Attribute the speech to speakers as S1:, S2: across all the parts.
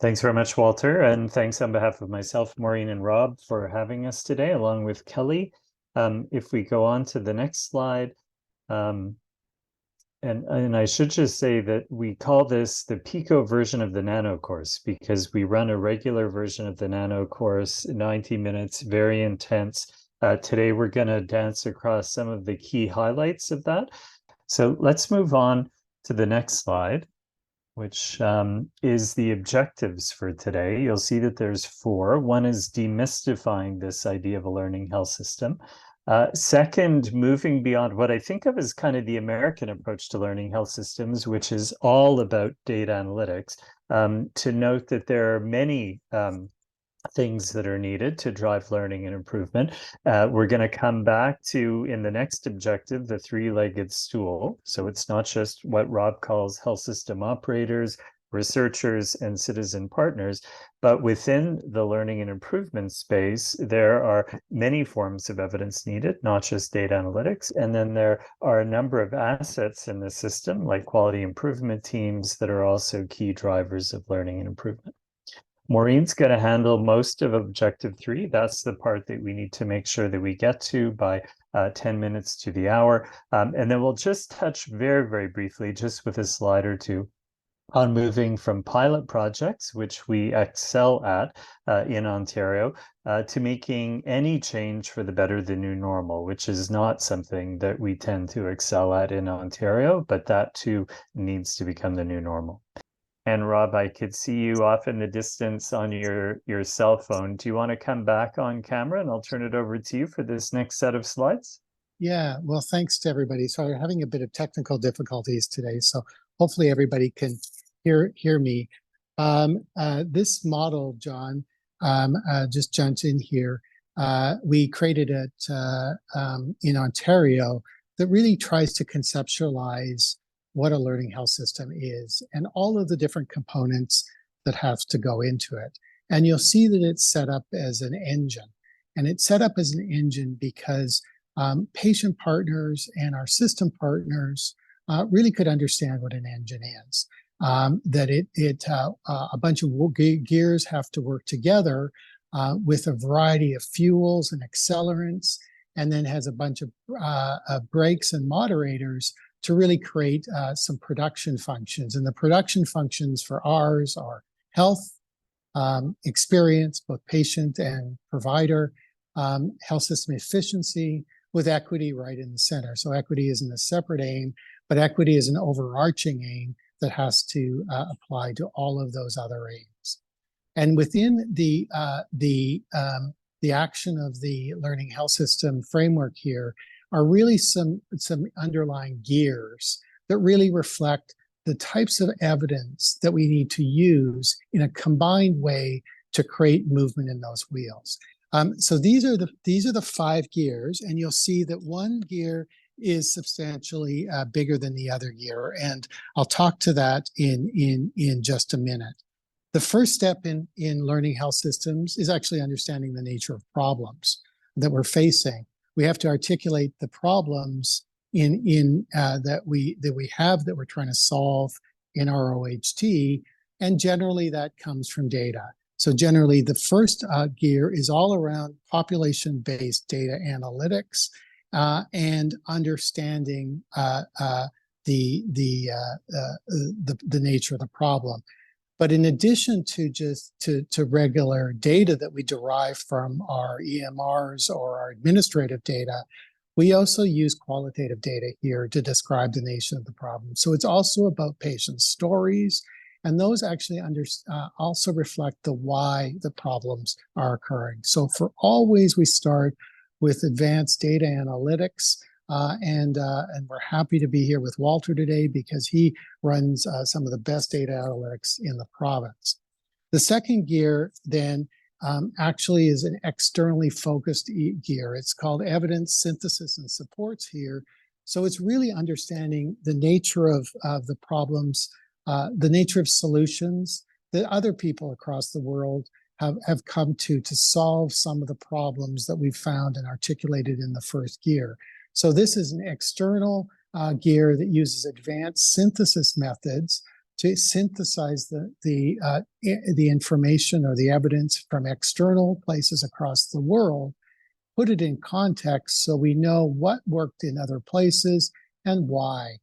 S1: Thanks very much, Walter, and thanks on behalf of myself, Maureen, and Rob for having us today, along with Kelly. If we go on to the next slide, um, and I should just say that we call this the Pico version of the Nano course because we run a regular version of the Nano course, 90 minutes, very intense. Today, we're going to dance across some of the key highlights of that. So let's move on to the next slide, which is the objectives for today. You'll see that there's four. One is demystifying this idea of a learning health system. Second, moving beyond what I think of as kind of the American approach to learning health systems, which is all about data analytics, to note that there are many things that are needed to drive learning and improvement. We're going to come back to, in the next objective, the three-legged stool. So it's not just what Rob calls health system operators, researchers, and citizen partners, but within the learning and improvement space, there are many forms of evidence needed, not just data analytics. And then there are a number of assets in the system, like quality improvement teams, that are also key drivers of learning and improvement. Maureen's going to handle most of objective 3. That's the part that we need to make sure that we get to by 10 minutes to the hour. And then we'll just touch very, very briefly, just with a slide or two, on moving from pilot projects, which we excel at in Ontario, to making any change for the better the new normal, which is not something that we tend to excel at in Ontario, but that too needs to become the new normal. And Rob, I could see you off in the distance on your cell phone. Do you want to come back on camera, and I'll turn it over to you for this next set of slides?
S2: Yeah, well, thanks to everybody. So we're having a bit of technical difficulties today, so hopefully everybody can hear me. This model, John, just jumped in here. We created it in Ontario that really tries to conceptualize what a learning health system is and all of the different components that have to go into it. And you'll see that it's set up as an engine. And it's set up as an engine because patient partners and our system partners really could understand what an engine is. That a bunch of gears have to work together with a variety of fuels and accelerants, and then has a bunch of brakes and moderators to really create some production functions. And the production functions for ours are health, experience, both patient and provider, health system efficiency, with equity right in the center. So equity isn't a separate aim, but equity is an overarching aim that has to apply to all of those other aims. And within the action of the learning health system framework here are really some underlying gears that really reflect the types of evidence that we need to use in a combined way to create movement in those wheels. So these are the 5 gears, and you'll see that one gear is substantially bigger than the other gear, and I'll talk to that in just a minute. The first step in learning health systems is actually understanding the nature of problems that we're facing. We have to articulate the problems that we have that we're trying to solve in our OHT, and generally that comes from data. So generally, the first gear is all around population-based data analytics and understanding the nature of the problem. But in addition to just to regular data that we derive from our EMRs or our administrative data, we also use qualitative data here to describe the nature of the problem. So it's also about patient stories, and those actually also reflect the why the problems are occurring. So for always, we start with advanced data analytics, and we're happy to be here with Walter today because he runs some of the best data analytics in the province. The second gear then actually is an externally focused gear. It's called evidence synthesis and supports here. So it's really understanding the nature of the problems, the nature of solutions that other people across the world have come to solve some of the problems that we've found and articulated in the first gear. So this is an external gear that uses advanced synthesis methods to synthesize the information or the evidence from external places across the world, put it in context so we know what worked in other places and why,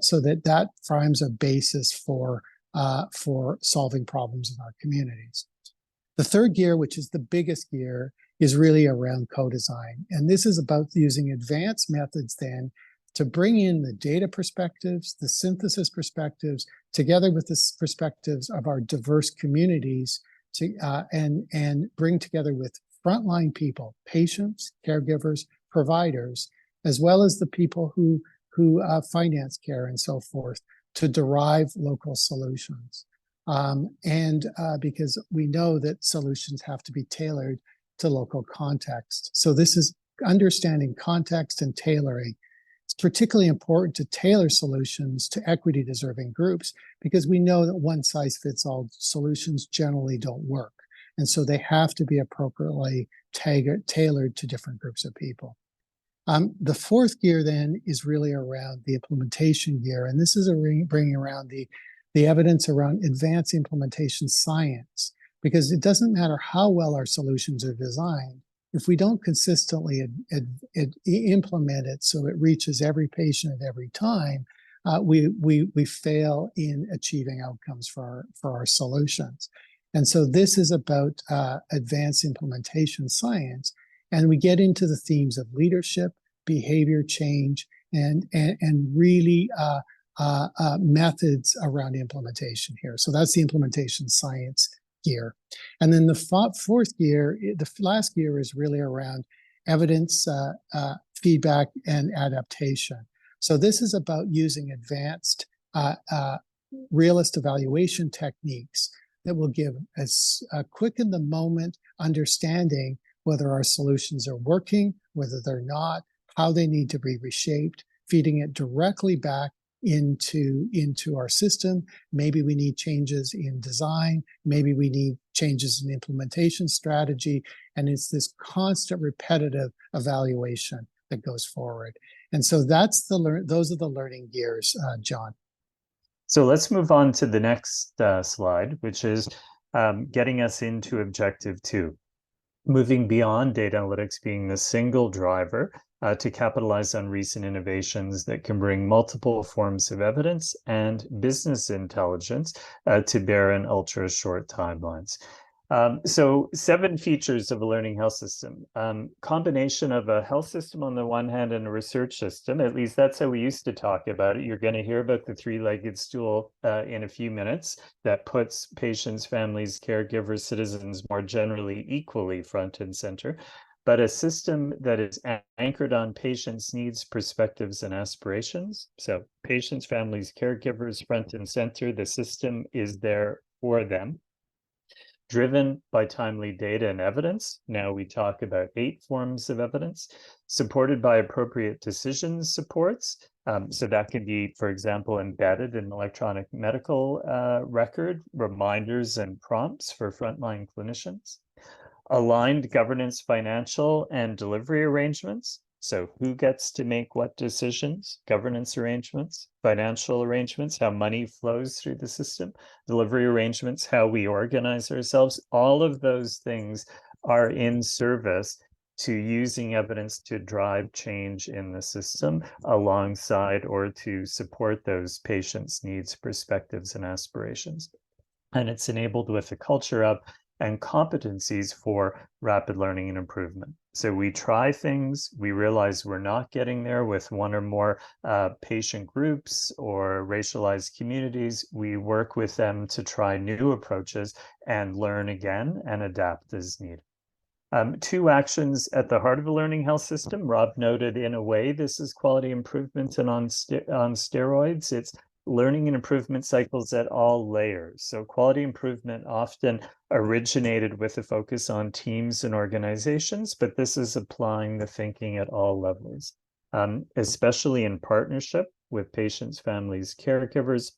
S2: so that forms a basis for solving problems in our communities. The third gear, which is the biggest gear, is really around co-design. And this is about using advanced methods then to bring in the data perspectives, the synthesis perspectives, together with the perspectives of our diverse communities and bring together with frontline people, patients, caregivers, providers, as well as the people who finance care and so forth, to derive local solutions. Because we know that solutions have to be tailored to local context. So this is understanding context and tailoring. It's particularly important to tailor solutions to equity deserving groups because we know that one size fits all solutions generally don't work. And so they have to be appropriately tailored to different groups of people. The fourth gear then is really around the implementation gear. And this is bringing around the evidence around advanced implementation science, because it doesn't matter how well our solutions are designed. If we don't consistently implement it so it reaches every patient at every time, we fail in achieving outcomes for our solutions. And so this is about advanced implementation science. And we get into the themes of leadership, behavior change, and really methods around implementation here. So that's the implementation science gear. And then the fourth gear, the last gear, is really around evidence, feedback, and adaptation. So this is about using advanced realist evaluation techniques that will give us a quick in the moment understanding whether our solutions are working, whether they're not, how they need to be reshaped, feeding it directly back into our system. Maybe we need changes in design, maybe we need changes in implementation strategy, and it's this constant repetitive evaluation that goes forward. And so those are the learning gears, John.
S1: So let's move on to the next slide, which is getting us into objective 2. Moving beyond data analytics being the single driver to capitalize on recent innovations that can bring multiple forms of evidence and business intelligence to bear in ultra short timelines. So 7 features of a learning health system. Combination of a health system on the one hand and a research system, at least that's how we used to talk about it. You're going to hear about the 3-legged stool in a few minutes that puts patients, families, caregivers, citizens more generally equally front and center. But a system that is anchored on patients' needs, perspectives, and aspirations. So patients, families, caregivers, front and center, the system is there for them. Driven by timely data and evidence. Now we talk about 8 forms of evidence, supported by appropriate decision supports. So that can be, for example, embedded in electronic medical record, reminders and prompts for frontline clinicians. Aligned governance, financial, and delivery arrangements. So who gets to make what decisions, governance arrangements, financial arrangements, how money flows through the system, delivery arrangements, how we organize ourselves. All of those things are in service to using evidence to drive change in the system alongside or to support those patients' needs, perspectives, and aspirations. And it's enabled with a culture of and competencies for rapid learning and improvement. So we try things, we realize we're not getting there with one or more patient groups or racialized communities. We work with them to try new approaches and learn again and adapt as needed. 2 actions at the heart of a learning health system. Rob noted, in a way, this is quality improvement and on steroids. It's learning and improvement cycles at all layers. So quality improvement often originated with a focus on teams and organizations, but this is applying the thinking at all levels, especially in partnership with patients, families, caregivers,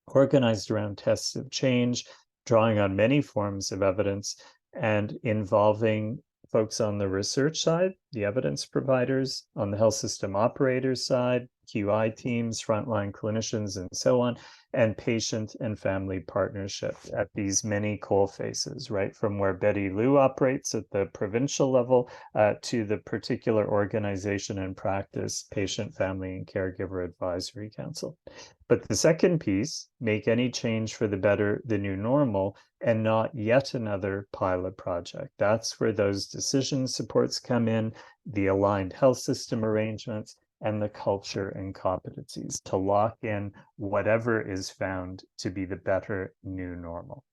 S1: organized around tests of change, drawing on many forms of evidence, and involving folks on the research side, the evidence providers, on the health system operators side, QI teams, frontline clinicians, and so on, and patient and family partnership at these many coal faces, right? From where Betty Lou operates at the provincial level to the particular organization and practice, Patient, Family, and Caregiver Advisory Council. But the second piece, make any change for the better, the new normal, and not yet another pilot project. That's where those decision supports come in, the aligned health system arrangements, and the culture and competencies to lock in whatever is found to be the better new normal.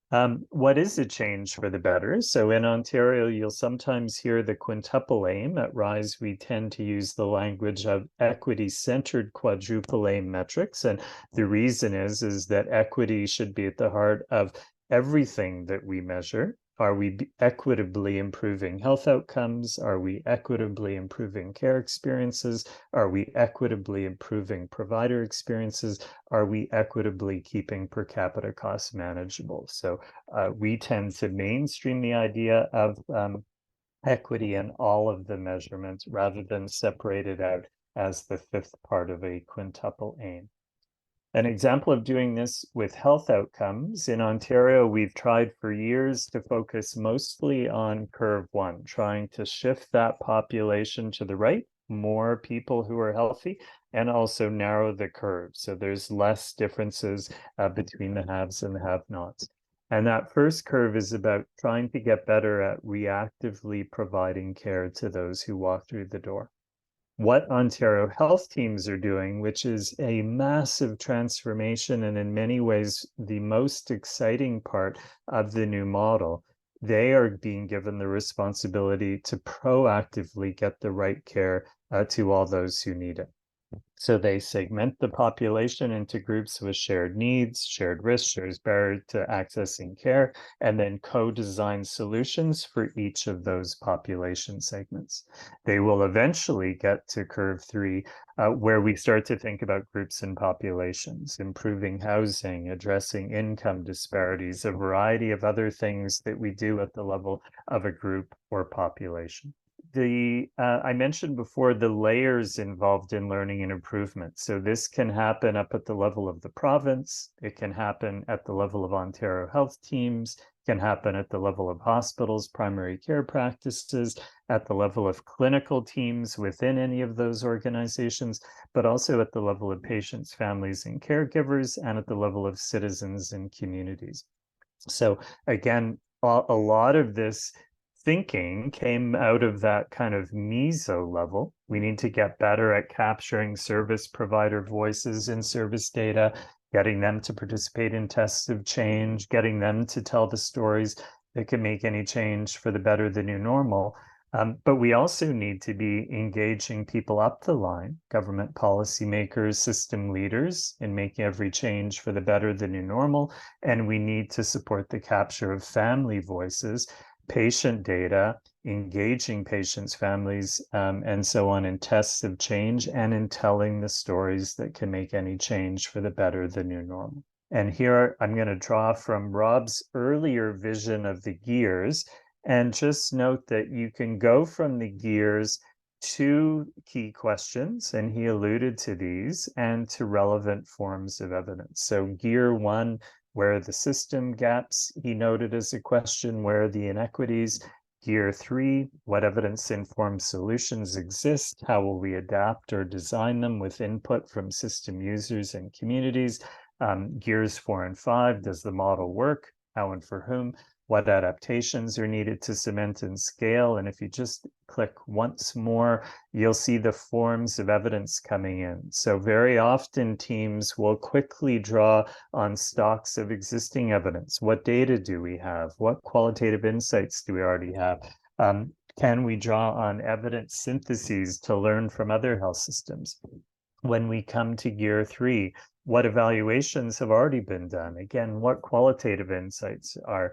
S1: What is a change for the better? So in Ontario, you'll sometimes hear the quintuple aim. At RISE, we tend to use the language of equity-centered quadruple aim metrics. And the reason is that equity should be at the heart of everything that we measure. Are we equitably improving health outcomes? Are we equitably improving care experiences? Are we equitably improving provider experiences? Are we equitably keeping per capita costs manageable? So we tend to mainstream the idea of equity in all of the measurements rather than separate it out as the fifth part of a quintuple aim. An example of doing this with health outcomes in Ontario, we've tried for years to focus mostly on curve one, trying to shift that population to the right, more people who are healthy, and also narrow the curve. So there's less differences between the haves and the have-nots. And that first curve is about trying to get better at reactively providing care to those who walk through the door. What Ontario health teams are doing, which is a massive transformation and in many ways the most exciting part of the new model, they are being given the responsibility to proactively get the right care to all those who need it. So they segment the population into groups with shared needs, shared risks, shared barriers to accessing care, and then co-design solutions for each of those population segments. They will eventually get to curve three, where we start to think about groups and populations, improving housing, addressing income disparities, a variety of other things that we do at the level of a group or population. I mentioned before the layers involved in learning and improvement. So this can happen up at the level of the province. It can happen at the level of Ontario health teams, can happen at the level of hospitals, primary care practices, at the level of clinical teams within any of those organizations, but also at the level of patients, families, and caregivers, and at the level of citizens and communities. So again, a lot of this thinking came out of that kind of meso level. We need to get better at capturing service provider voices in service data, getting them to participate in tests of change, getting them to tell the stories that can make any change for the better, the new normal. But we also need to be engaging people up the line, government policymakers, system leaders, in making every change for the better, the new normal. And we need to support the capture of family voices, patient data, engaging patients, families, and so on in tests of change and in telling the stories that can make any change for the better, the new normal. And here I'm going to draw from Rob's earlier vision of the gears and just note that you can go from the gears to key questions, and he alluded to these, and to relevant forms of evidence. So gear one, where are the system gaps? He noted as a question, where are the inequities? Gear three, what evidence-informed solutions exist? How will we adapt or design them with input from system users and communities? Gears 4 and 5, does the model work? How and for whom? What adaptations are needed to cement and scale? And if you just click once more, you'll see the forms of evidence coming in. So very often teams will quickly draw on stocks of existing evidence. What data do we have? What qualitative insights do we already have? Can we draw on evidence syntheses to learn from other health systems? When we come to gear three, what evaluations have already been done? Again, what qualitative insights are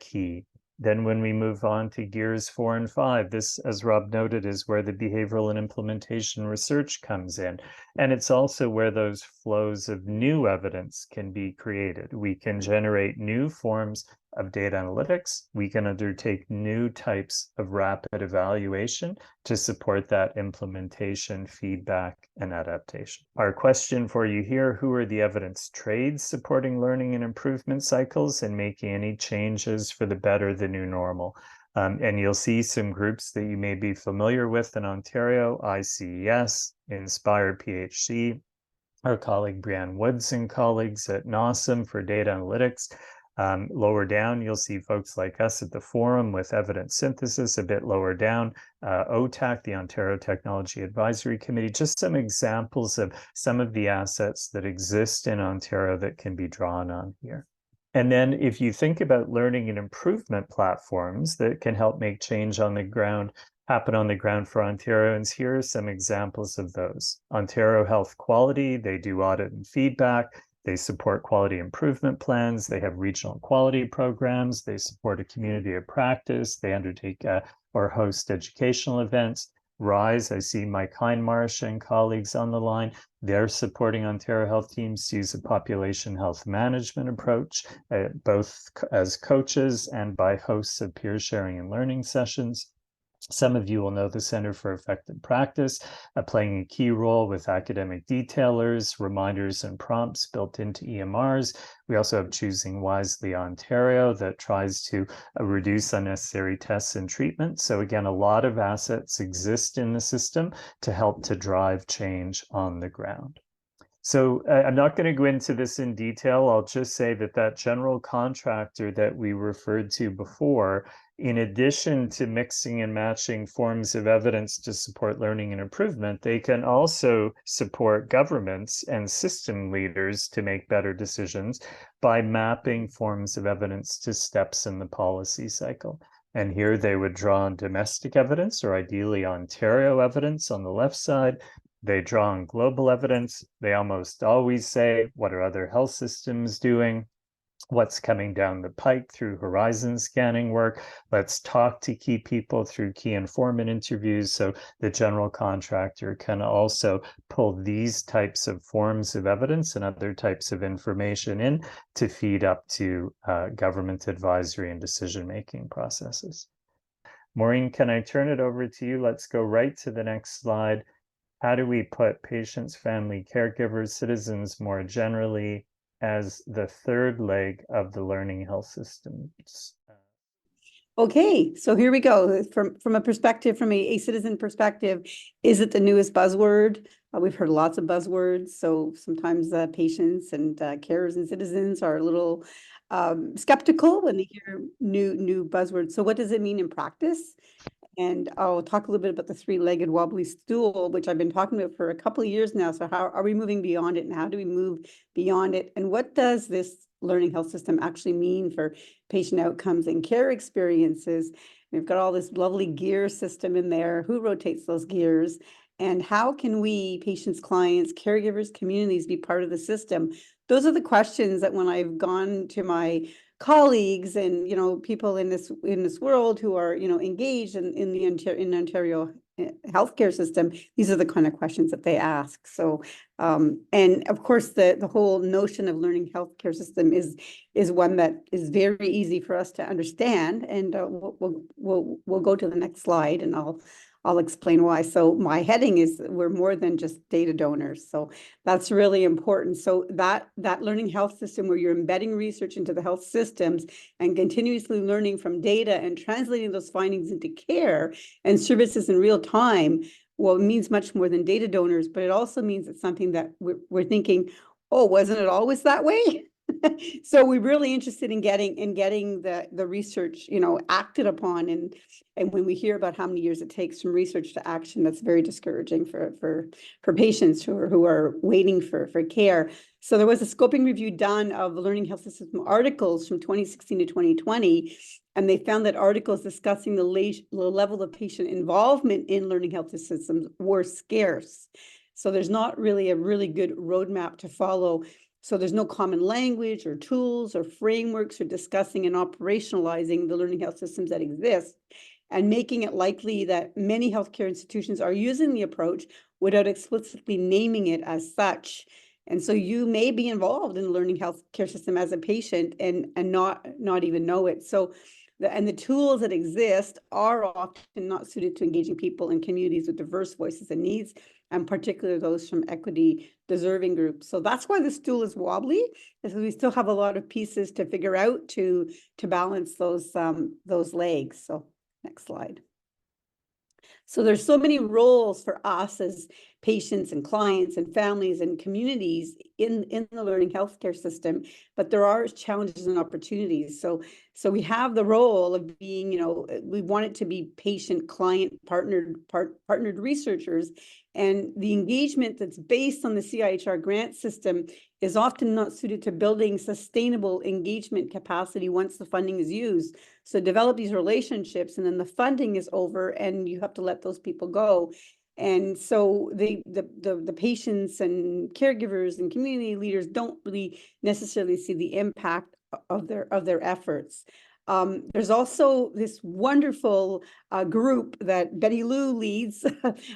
S1: key? Then when we move on to gears 4 and 5, this, as Rob noted, is where the behavioral and implementation research comes in. And it's also where those flows of new evidence can be created. We can generate new forms of data analytics, we can undertake new types of rapid evaluation to support that implementation, feedback, and adaptation. Our question for you here, who are the evidence trades supporting learning and improvement cycles and making any changes for the better, the new normal? And you'll see some groups that you may be familiar with in Ontario: ICES, Inspire PHC, our colleague Brianne Woods and colleagues at NOSM for data analytics. Lower down, you'll see folks like us at the forum with evidence synthesis. A bit lower down, OTAC, the Ontario Technology Advisory Committee, just some examples of some of the assets that exist in Ontario that can be drawn on here. And then if you think about learning and improvement platforms that can help make change on the ground, happen on the ground for Ontarians, here are some examples of those. Ontario Health Quality, they do audit and feedback. They support quality improvement plans. They have regional quality programs. They support a community of practice. They undertake or host educational events. RISE, I see Mike Hindmarsh and colleagues on the line. They're supporting Ontario Health teams to use a population health management approach, both as coaches and by hosts of peer sharing and learning sessions. Some of you will know the Center for Effective Practice, playing a key role with academic detailers, reminders and prompts built into EMRs. We also have Choosing Wisely Ontario that tries to reduce unnecessary tests and treatment. So again, a lot of assets exist in the system to help to drive change on the ground. So I'm not going to go into this in detail. I'll just say that that general contractor that we referred to before, in addition to mixing and matching forms of evidence to support learning and improvement, they can also support governments and system leaders to make better decisions by mapping forms of evidence to steps in the policy cycle. And here they would draw on domestic evidence, or ideally Ontario evidence on the left side. They draw on global evidence. They almost always say, what are other health systems doing? What's coming down the pike through horizon scanning work? Let's talk to key people through key informant interviews. So the general contractor can also pull these types of forms of evidence and other types of information in to feed up to government advisory and decision-making processes. Maureen, can I turn it over to you? Let's go right to the next slide. How do we put patients, family, caregivers, citizens more generally as the third leg of the learning health system?
S3: Okay, so here we go. From a perspective, from a citizen perspective, is it the newest buzzword? We've heard lots of buzzwords, so sometimes patients and carers and citizens are a little skeptical when they hear new buzzwords. So what does it mean in practice? And I'll talk a little bit about the three-legged wobbly stool, which I've been talking about for a couple of years now. So how are we moving beyond it, and how do we move beyond it? And what does this learning health system actually mean for patient outcomes and care experiences? We've got all this lovely gear system in there. Who rotates those gears? And how can we, patients, clients, caregivers, communities, be part of the system? Those are the questions that when I've gone to my colleagues and people in this world who are engaged in the Ontario healthcare system, these are the kind of questions that they ask. So and of course the whole notion of learning healthcare system is one that is very easy for us to understand, and we'll go to the next slide and I'll explain why. So my heading is, we're more than just data donors. So that's really important. So that learning health system, where you're embedding research into the health systems and continuously learning from data and translating those findings into care and services in real time, well, it means much more than data donors, but it also means it's something that we're thinking, oh, wasn't it always that way? So we're really interested in getting the research, acted upon. And when we hear about how many years it takes from research to action, that's very discouraging for patients who are waiting for care. So there was a scoping review done of the learning health system articles from 2016 to 2020. And they found that articles discussing the level of patient involvement in learning health systems were scarce. So there's not really a really good roadmap to follow. So there's no common language or tools or frameworks for discussing and operationalizing the learning health systems that exist, and making it likely that many healthcare institutions are using the approach without explicitly naming it as such. And so you may be involved in the learning health care system as a patient and not even know it. So the tools that exist are often not suited to engaging people in communities with diverse voices and needs, and particularly those from equity deserving groups. So that's why the stool is wobbly, is we still have a lot of pieces to figure out to balance those legs. So next slide. So there's so many roles for us as patients and clients and families and communities in the learning healthcare system, but there are challenges and opportunities. So we have the role of being, we want it to be patient, client, partnered researchers, and the engagement that's based on the CIHR grant system is often not suited to building sustainable engagement capacity once the funding is used. So develop these relationships, and then the funding is over and you have to let those people go. And so the patients and caregivers and community leaders don't really necessarily see the impact of their efforts. There's also this wonderful group that Betty Lou leads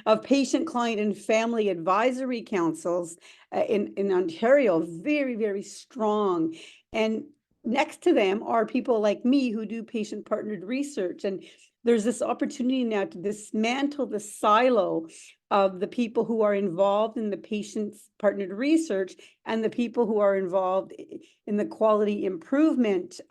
S3: of patient, client, and family advisory councils in Ontario, very, very strong. And next to them are people like me who do patient-partnered research. And there's this opportunity now to dismantle the silo of the people who are involved in the patient-partnered research and the people who are involved in the quality improvement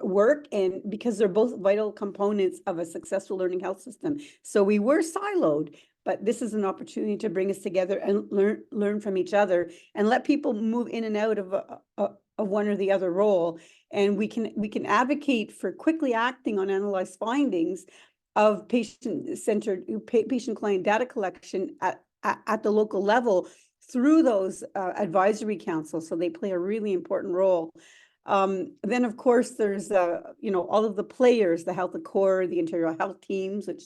S3: work, and because they're both vital components of a successful learning health system. So we were siloed, but this is an opportunity to bring us together and learn from each other and let people move in and out of one or the other role. And we can advocate for quickly acting on analyzed findings of patient-centered patient-client data collection at the local level through those advisory councils. So they play a really important role. Then, of course, there's all of the players, the Health Accord, the Integral Health Teams, which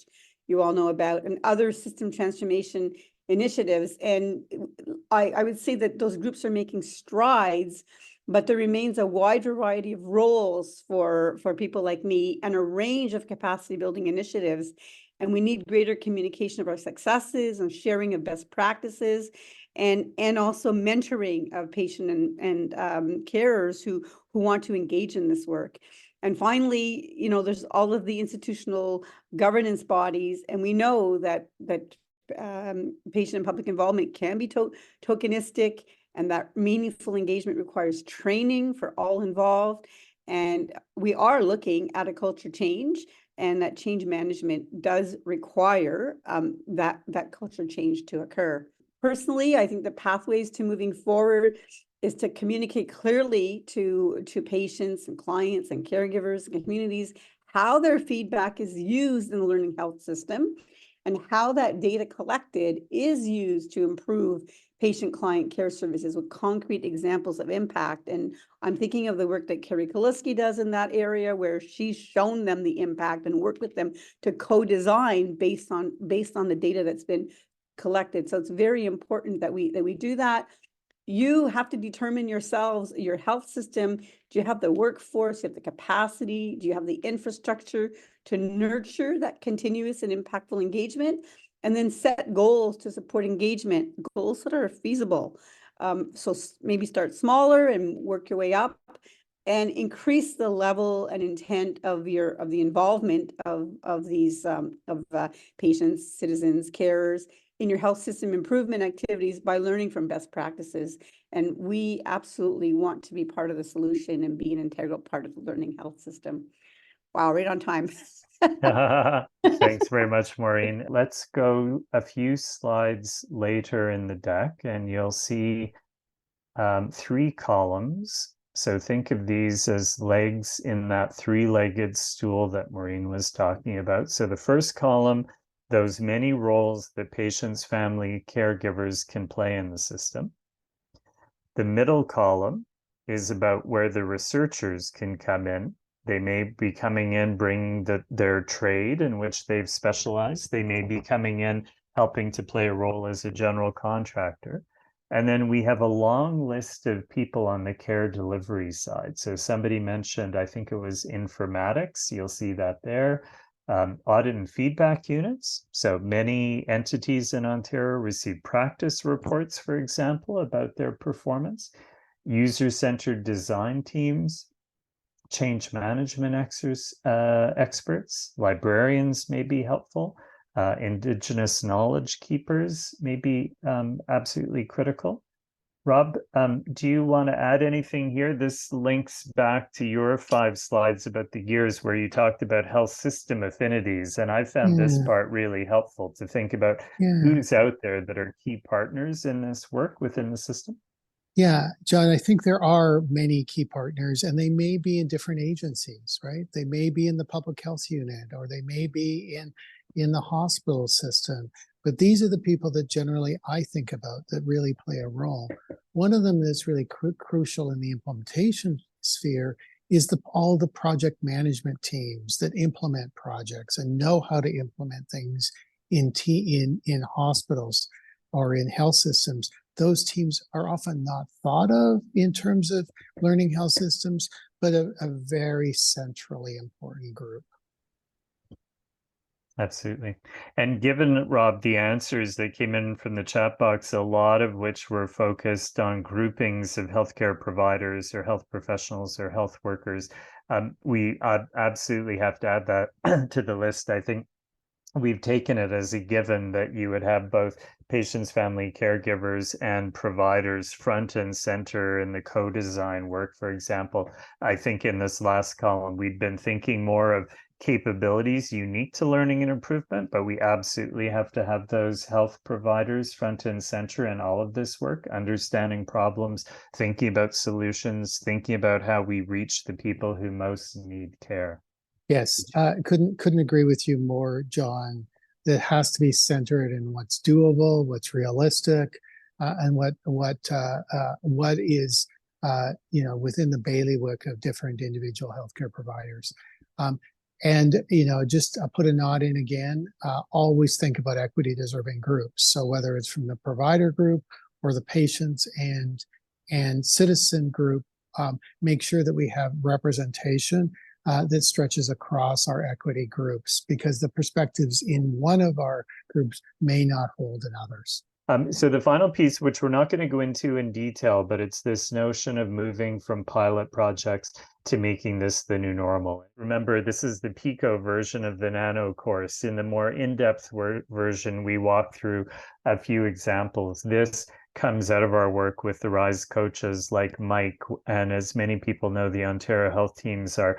S3: you all know about, and other system transformation initiatives. And I would say that those groups are making strides, but there remains a wide variety of roles for people like me and a range of capacity building initiatives. And we need greater communication of our successes and sharing of best practices, and also mentoring of patient and carers who want to engage in this work. And finally, there's all of the institutional governance bodies, and we know that patient and public involvement can be tokenistic, and that meaningful engagement requires training for all involved. And we are looking at a culture change, and that change management does require that culture change to occur. Personally, I think the pathways to moving forward is to communicate clearly to patients and clients and caregivers and communities how their feedback is used in the learning health system and how that data collected is used to improve patient-client care services with concrete examples of impact. And I'm thinking of the work that Carrie Kaliski does in that area, where she's shown them the impact and worked with them to co-design based on the data that's been collected. So it's very important that we do that. You have to determine yourselves, your health system. Do you have the workforce? Do you have the capacity? Do you have the infrastructure to nurture that continuous and impactful engagement? And then set goals to support engagement, goals that are feasible. So maybe start smaller and work your way up, and increase the level and intent of the involvement of these patients, citizens, carers in your health system improvement activities by learning from best practices. And we absolutely want to be part of the solution and be an integral part of the learning health system. Wow, right on time.
S1: Thanks very much, Maureen. Let's go a few slides later in the deck, and you'll see 3 columns. So think of these as legs in that 3-legged stool that Maureen was talking about. So the first column, those many roles that patients, family, caregivers can play in the system. The middle column is about where the researchers can come in. They may be coming in bringing their trade in which they've specialized. They may be coming in helping to play a role as a general contractor. And then we have a long list of people on the care delivery side. So somebody mentioned, I think it was informatics. You'll see that there. audit and feedback units. So many entities in Ontario receive practice reports, for example, about their performance. User-centered design teams, change management experts, librarians may be helpful. Indigenous knowledge keepers may be absolutely critical. Rob, do you want to add anything here? This links back to your 5 slides about the years where you talked about health system affinities. And I found this part really helpful to think about who's out there that are key partners in this work within the system.
S2: Yeah, John, I think there are many key partners, and they may be in different agencies, right? They may be in the public health unit, or they may be in the hospital system. But these are the people that generally I think about that really play a role. One of them that's really crucial in the implementation sphere is all the project management teams that implement projects and know how to implement things in hospitals or in health systems. Those teams are often not thought of in terms of learning health systems, but a very centrally important group.
S1: Absolutely. And given, Rob, the answers that came in from the chat box, a lot of which were focused on groupings of healthcare providers or health professionals or health workers, we absolutely have to add that to the list. I think we've taken it as a given that you would have both patients, family caregivers, and providers front and center in the co-design work, for example. I think in this last column, we've been thinking more of capabilities unique to learning and improvement, but we absolutely have to have those health providers front and center in all of this work, understanding problems, thinking about solutions, thinking about how we reach the people who most need care.
S2: Yes, couldn't agree with you more, John. That has to be centered in what's doable, what's realistic, and what is within the bailiwick of different individual healthcare providers. And just put a nod in again. Always think about equity deserving groups. So whether it's from the provider group or the patients and citizen group, make sure that we have representation that stretches across our equity groups, because the perspectives in one of our groups may not hold in others.
S1: So the final piece, which we're not going to go into in detail, but it's this notion of moving from pilot projects to making this the new normal. Remember, this is the PICO version of the Nano course. In the more in-depth version, we walk through a few examples. This comes out of our work with the RISE coaches like Mike. And as many people know, the Ontario health teams are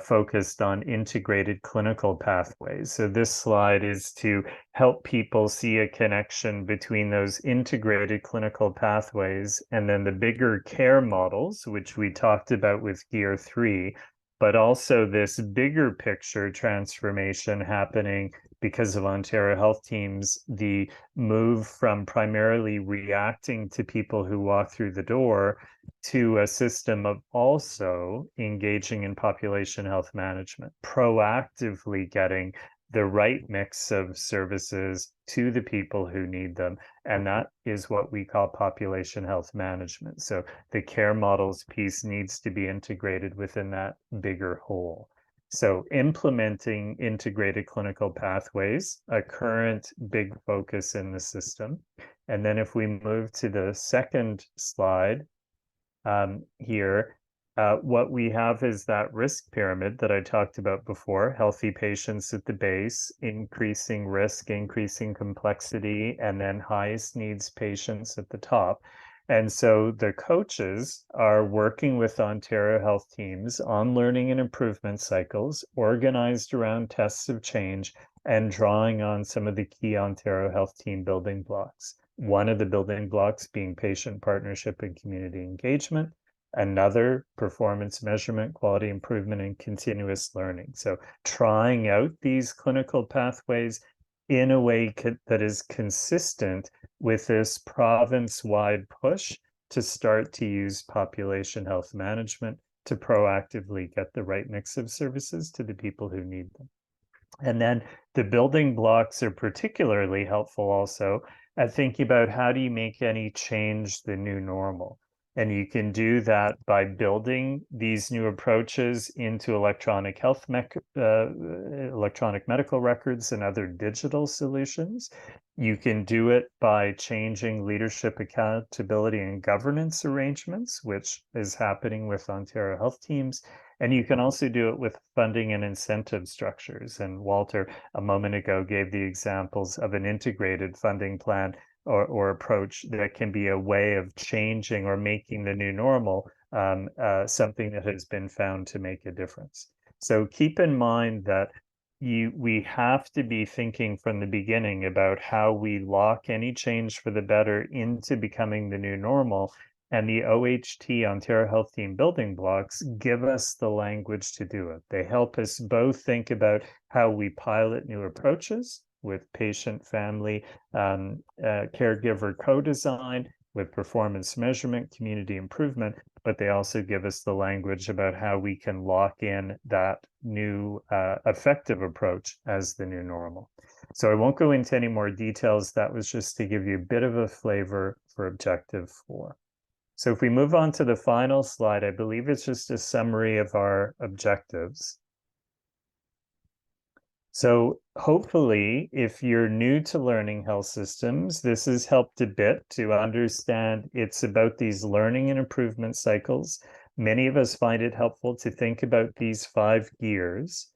S1: focused on integrated clinical pathways. So this slide is to help people see a connection between those integrated clinical pathways and then the bigger care models, which we talked about with Gear 3, but also this bigger picture transformation happening because of Ontario health teams, the move from primarily reacting to people who walk through the door to a system of also engaging in population health management, proactively getting the right mix of services to the people who need them. And that is what we call population health management. So the care models piece needs to be integrated within that bigger whole. So implementing integrated clinical pathways, a current big focus in the system. And then if we move to the second slide here, what we have is that risk pyramid that I talked about before, healthy patients at the base, increasing risk, increasing complexity, and then highest needs patients at the top. And so the coaches are working with Ontario health teams on learning and improvement cycles, organized around tests of change, and drawing on some of the key Ontario health team building blocks. One of the building blocks being patient partnership and community engagement, another performance measurement, quality improvement, and continuous learning. So trying out these clinical pathways in a way that is consistent with this province-wide push to start to use population health management to proactively get the right mix of services to the people who need them. And then the building blocks are particularly helpful also at thinking about how do you make any change the new normal. And you can do that by building these new approaches into electronic electronic medical records and other digital solutions. You can do it by changing leadership accountability and governance arrangements, which is happening with Ontario Health Teams. And you can also do it with funding and incentive structures. And Walter, a moment ago, gave the examples of an integrated funding plan or approach that can be a way of changing or making the new normal something that has been found to make a difference. So keep in mind that we have to be thinking from the beginning about how we lock any change for the better into becoming the new normal. And the OHT, Ontario Health Team building blocks, give us the language to do it. They help us both think about how we pilot new approaches with patient, family, caregiver co-design, with performance measurement, community improvement, but they also give us the language about how we can lock in that new effective approach as the new normal. So I won't go into any more details. That was just to give you a bit of a flavor for Objective 4. So if we move on to the final slide, I believe it's just a summary of our objectives. So hopefully, if you're new to learning health systems, this has helped a bit to understand it's about these learning and improvement cycles. Many of us find it helpful to think about these 5 gears.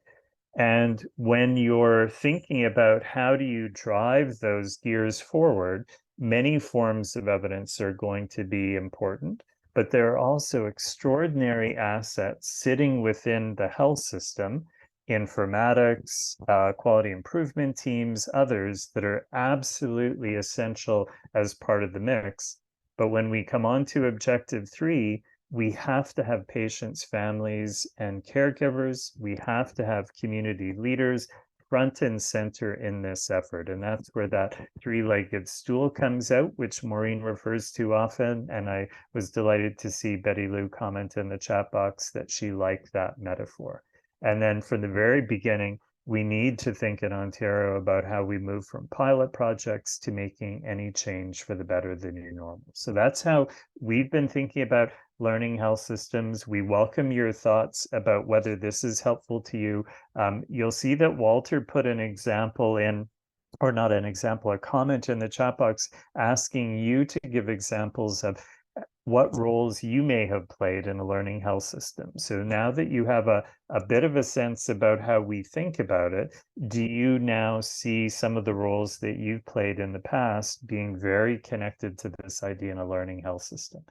S1: And when you're thinking about how do you drive those gears forward, many forms of evidence are going to be important, but there are also extraordinary assets sitting within the health system, informatics, quality improvement teams, others that are absolutely essential as part of the mix. But when we come on to Objective 3, we have to have patients, families, and caregivers. We have to have community leaders front and center in this effort. And that's where that 3-legged stool comes out, which Maureen refers to often. And I was delighted to see Betty Lou comment in the chat box that she liked that metaphor. And then from the very beginning, we need to think in Ontario about how we move from pilot projects to making any change for the better, the new normal. So that's how we've been thinking about learning health systems. We welcome your thoughts about whether this is helpful to you. You'll see that Walter put an example in, or not an example, a comment in the chat box asking you to give examples of what roles you may have played in a learning health system. So now that you have a bit of a sense about how we think about it, do you now see some of the roles that you've played in the past being very connected to this idea in a learning health system?